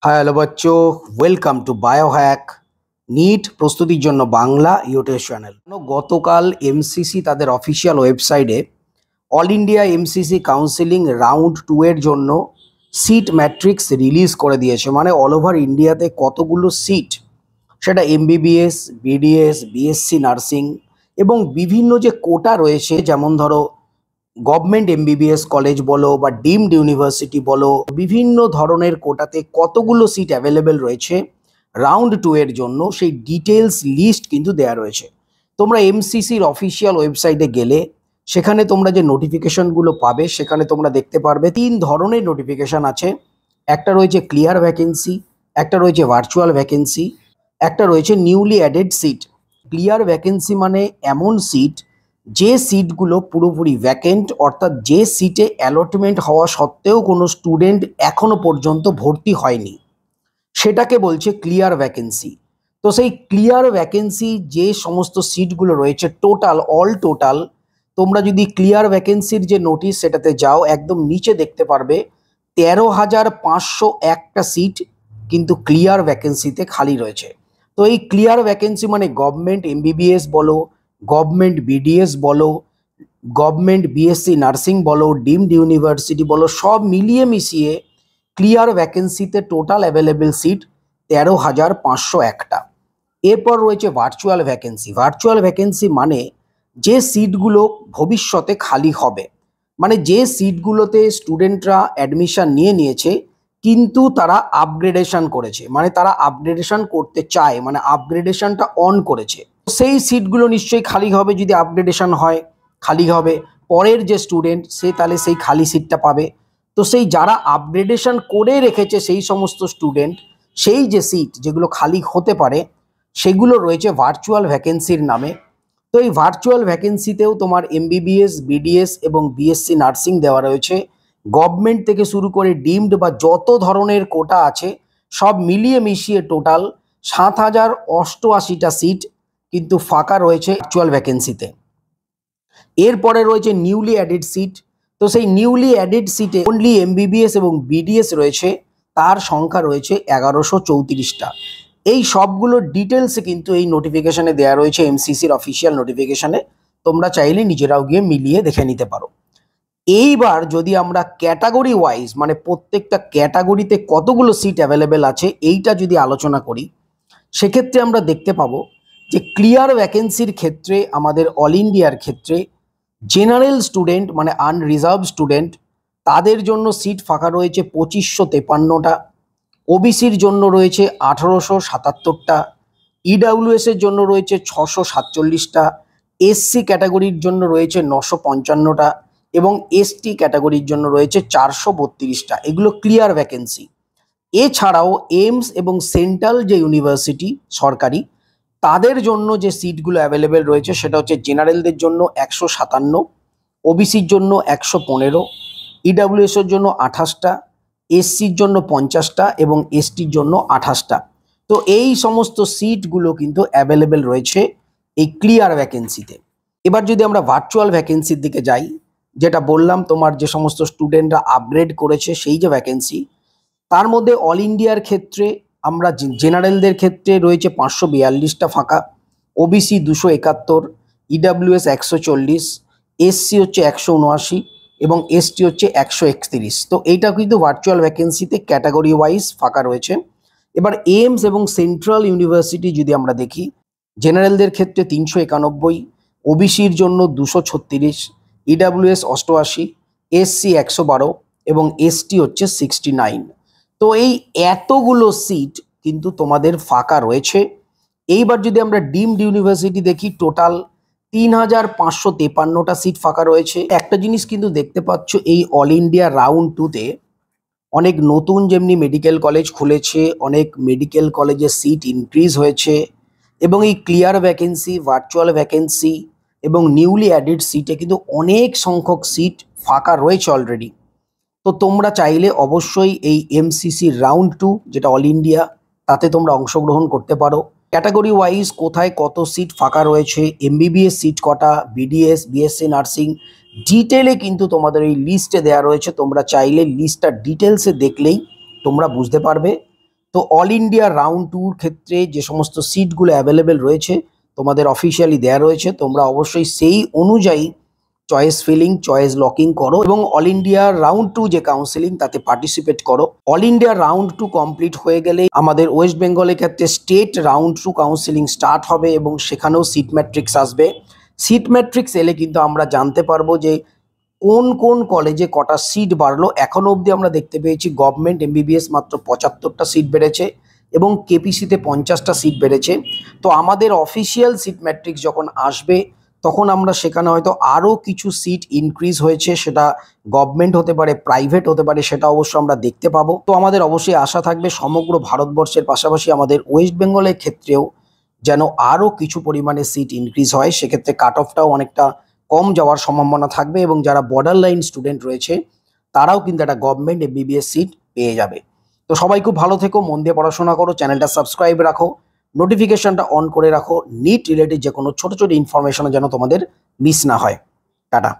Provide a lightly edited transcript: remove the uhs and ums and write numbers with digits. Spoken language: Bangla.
হাই হ্যালো বাচ্চো, ওয়েলকাম টু বায়োহ্যাক নিট প্রস্তুতির জন্য বাংলা ইউটিউব চ্যানেল। গতকাল এমসিসি তাদের অফিসিয়াল ওয়েবসাইটে all India MCC counselling round 2 এর জন্য সিট ম্যাট্রিক্স রিলিজ করে দিয়েছে। মানে অল ওভার ইন্ডিয়াতে কতগুলো সিট, সেটা এমবিবিএস, বিডিএস, বিএসসি নার্সিং এবং বিভিন্ন যে কোটা রয়েছে, যেমন ধরো গভর্নমেন্ট এমবিবিএস কলেজ বলো বা ডিমড ইউনিভার্সিটি বলো, বিভিন্ন ধরনের কোটাতে কতগুলো সিট অ্যাভেলেবেল রয়েছে রাউন্ড 2 এর জন্য, সেই ডিটেলস লিস্ট কিন্তু দেয়া রয়েছে। তোমরা এমসিসির অফিসিয়াল ওয়েবসাইটে গেলে সেখানে তোমরা যে নোটিফিকেশনগুলো পাবে, সেখানে তোমরা দেখতে পারবে 3 ধরনের নোটিফিকেশন আছে। একটা রয়েছে ক্লিয়ার ভ্যাকেন্সি, একটা রয়েছে ভার্চুয়াল ভ্যাকেন্সি, একটা রয়েছে newly added seat. Clear vacancy মানে এমন সিট যে সিটগুলো পুরোপুরি ভ্যাকেন্ট, অর্থাৎ যে সিটে অ্যালটমেন্ট হওয়া সত্ত্বেও কোনো স্টুডেন্ট এখনো পর্যন্ত ভর্তি হয়নি, সেটাকে বলছে ক্লিয়ার ভ্যাকেন্সি। তো সেই ক্লিয়ার ভ্যাকেন্সি যে সমস্ত সিটগুলো রয়েছে অল টোটাল, তোমরা যদি ক্লিয়ার ভ্যাকেন্সির যে নোটিশ সেটাতে যাও, একদম নিচে দেখতে পারবে 13,501টা সিট কিন্তু ক্লিয়ার ভ্যাকেন্সিতে খালি রয়েছে। তো এই ক্লিয়ার ভ্যাকেন্সি মানে গভর্নমেন্ট এমবিবিএস বলো, গভর্নমেন্ট বিডিএস বলো, গভর্নমেন্ট বিএসসি নার্সিং বলো, ডিমড ইউনিভার্সিটি বলো, সব মিলিয়ে মিশিয়ে ক্লিয়ার ভ্যাকেন্সিতে টোটাল অ্যাভেলেবেল সিট 13,501টা। এরপর রয়েছে ভার্চুয়াল ভ্যাকেন্সি। ভার্চুয়াল ভ্যাকেন্সি মানে যে সিটগুলো ভবিষ্যতে খালি হবে, মানে যে সিটগুলোতে স্টুডেন্টরা অ্যাডমিশন নিয়েছে কিন্তু তারা আপগ্রেডেশন করেছে, মানে তারা আপগ্রেডেশন করতে চায়, মানে আপগ্রেডেশনটা অন করেছে, সেই সিটগুলো নিশ্চয়ই খালি হবে। যদি আপগ্রেডেশন হয় খালি হবে, পরের যে স্টুডেন্ট সে তাহলে সেই খালি সিটটা পাবে। তো সেই যারা আপগ্রেডেশন করে রেখেছে সেই সমস্ত স্টুডেন্ট, সেই যে সিট যেগুলো খালি হতে পারে সেগুলো রয়েছে ভার্চুয়াল ভ্যাকেন্সির নামে। তো এই ভার্চুয়াল ভ্যাকেন্সিতেও তোমার এমবিবিএস, বিডিএস এবং বিএসসি নার্সিং দেওয়া রয়েছে। গভর্নমেন্ট থেকে শুরু করে ডিমড বা যত ধরনের কোটা আছে সব মিলিয়ে মিশিয়ে টোটাল 7,088টা সিট কিন্তু ফাঁকা রয়েছে ভার্চুয়াল ভ্যাকেন্সিতে। এরপরে রয়েছে নিউলি অ্যাডেড সিট। তো সেই নিউলি অ্যাডেড সিটে অনলি এমবিবিএস এবং বিডিএস রয়েছে, তার সংখ্যা রয়েছে 1134টা। এই সবগুলোর ডিটেলস কিন্তু এই নোটিফিকেশনে দেওয়া রয়েছে, এমসিসির অফিসিয়াল নোটিফিকেশনে। তোমরা চাইলে নিজেরাও গিয়ে মিলিয়ে দেখে নিতে পারো। এইবার যদি আমরা ক্যাটাগরি ওয়াইজ, মানে প্রত্যেকটা ক্যাটাগরিতে কতগুলো সিট অ্যাভেলেবেল আছে এইটা যদি আলোচনা করি, সেক্ষেত্রে আমরা দেখতে পাবো যে ক্লিয়ার ভ্যাকেন্সির ক্ষেত্রে আমাদের অল ইন্ডিয়ার ক্ষেত্রে জেনারেল স্টুডেন্ট মানে আনরিজার্ভ স্টুডেন্ট, তাদের জন্য সিট ফাঁকা রয়েছে 2553টা, ওবিসির জন্য রয়েছে 1877টা, ইডাব্লিউএসের জন্য রয়েছে 647টা, এসসি ক্যাটাগরির জন্য রয়েছে 955টা এবং এসটি ক্যাটাগরির জন্য রয়েছে 432টা। এগুলো ক্লিয়ার ভ্যাকেন্সি। এছাড়াও এইমস এবং সেন্ট্রাল যে ইউনিভার্সিটি সরকারি, তাদের জন্য যে সিটগুলো অ্যাভেলেবেল রয়েছে সেটা হচ্ছে জেনারেলদের জন্য 157, ওবিসির জন্য 115, ইডাব্লিউএসের জন্য 28টা, এসসির জন্য 50টা এবং এসটির জন্য 28টা। তো এই সমস্ত সিটগুলো কিন্তু অ্যাভেলেবেল রয়েছে এই ক্লিয়ার ভ্যাকেন্সিতে। এবার যদি আমরা ভার্চুয়াল ভ্যাকেন্সির দিকে যাই, যেটা বললাম তোমার যে সমস্ত স্টুডেন্টরা আপগ্রেড করেছে সেই যে ভ্যাকেন্সি, তার মধ্যে অল ইন্ডিয়ার ক্ষেত্রে আমরা জেনারেলদের ক্ষেত্রে রয়েছে 542টা ফাঁকা, ওবিসি 271, ইডাব্লিউএস 140, এসসি হচ্ছে 179 এবং এসটি হচ্ছে 131। তো এইটা কিন্তু ভার্চুয়াল ভ্যাকেন্সিতে ক্যাটাগরি ওয়াইজ ফাঁকা রয়েছে। এবার এইমস এবং সেন্ট্রাল ইউনিভার্সিটি যদি আমরা দেখি, জেনারেলদের ক্ষেত্রে 391, ওবিসির জন্য 236, ইডাব্লিউএস 88, এসসি 112 এবং এসটি হচ্ছে 69। তো এই এতগুলো সিট কিন্তু তোমাদের ফাঁকা রয়েছে। এইবার যদি আমরা ডিমড ইউনিভার্সিটি দেখি, টোটাল 3,553টা সিট ফাঁকা রয়েছে। একটা জিনিস কিন্তু দেখতে পাচ্ছ, এই অল ইন্ডিয়া রাউন্ড 2তে অনেক নতুন যেমনি মেডিকেল কলেজ খুলেছে, অনেক মেডিকেল কলেজের সিট ইনক্রিজ হয়েছে এবং এই ক্লিয়ার ভ্যাকেন্সি, ভার্চুয়াল ভ্যাকেন্সি এবং নিউলি অ্যাডেড সিটে কিন্তু অনেক সংখ্যক সিট ফাঁকা রয়েছে অলরেডি। তো তোমরা চাইলে অবশ্যই এই এমসিসি রাউন্ড 2 যেটা অল ইন্ডিয়া, তাতে তোমরা অংশগ্রহণ করতে পারো। ক্যাটাগরি ওয়াইজ কোথায় কত সিট ফাঁকা রয়েছে, এমবিবিএস সিট কটা, বিডিএস, বিএসসি নার্সিং, ডিটেলে কিন্তু তোমাদের এই লিস্টে দেওয়া রয়েছে। তোমরা চাইলে লিস্টটা ডিটেলসে দেখলেই তোমরা বুঝতে পারবে। তো অল ইন্ডিয়া রাউন্ড 2 ক্ষেত্রে যে সমস্ত সিটগুলো অ্যাভেলেবেল রয়েছে তোমাদের অফিসিয়ালি দেয়া রয়েছে, তোমরা অবশ্যই সেই অনুযায়ী চয়েস ফিলিং, চয়েস লকিং করো এবং অল ইন্ডিয়া রাউন্ড 2 যে কাউন্সিলিং তাতে পার্টিসিপেট করো। অল ইন্ডিয়া রাউন্ড 2 কমপ্লিট হয়ে গেলে আমাদের ওয়েস্ট বেঙ্গলের ক্ষেত্রে স্টেট রাউন্ড 2 কাউন্সিলিং স্টার্ট হবে এবং সেখানেও সিট ম্যাট্রিক্স আসবে। সিট ম্যাট্রিক্স এলে কিন্তু আমরা জানতে পারবো যে কোন কোন কলেজে কটা সিট বাড়লো। এখনো অবধি আমরা দেখতে পেয়েছি গভর্নমেন্ট এমবিবিএস মাত্র 75টা সিট বেড়েছে এবং কেপিসিতে 50টা সিট বেড়েছে। তো আমাদের অফিসিয়াল সিট ম্যাট্রিক্স যখন আসবে তখন আমরা সেখানে হয়তো আরও কিছু সিট ইনক্রিজ হয়েছে, সেটা গভর্নমেন্ট হতে পারে, প্রাইভেট হতে পারে, সেটা অবশ্য আমরা দেখতে পাবো। তো আমাদের অবশ্যই আশা থাকবে সমগ্র ভারতবর্ষের পাশাপাশি আমাদের ওয়েস্ট বেঙ্গলের ক্ষেত্রেও যেন আরও কিছু পরিমাণে সিট ইনক্রিজ হয়, সেক্ষেত্রে কাট অফটাও অনেকটা কম যাওয়ার সম্ভাবনা থাকবে এবং যারা বর্ডার লাইন স্টুডেন্ট রয়েছে তারাও কিন্তু একটা গভর্নমেন্ট এমবিবিএস সিট পেয়ে যাবে। তো সবাই খুব ভালো থেকো, মন দিয়ে পড়াশোনা করো, চ্যানেলটা সাবস্ক্রাইব রাখো, নোটিফিকেশনটা অন করে রাখো, নিট রিলেটেড যে কোনো ছোট ছোট ইনফরমেশন যেন তোমাদের মিস না হয়। টাটা।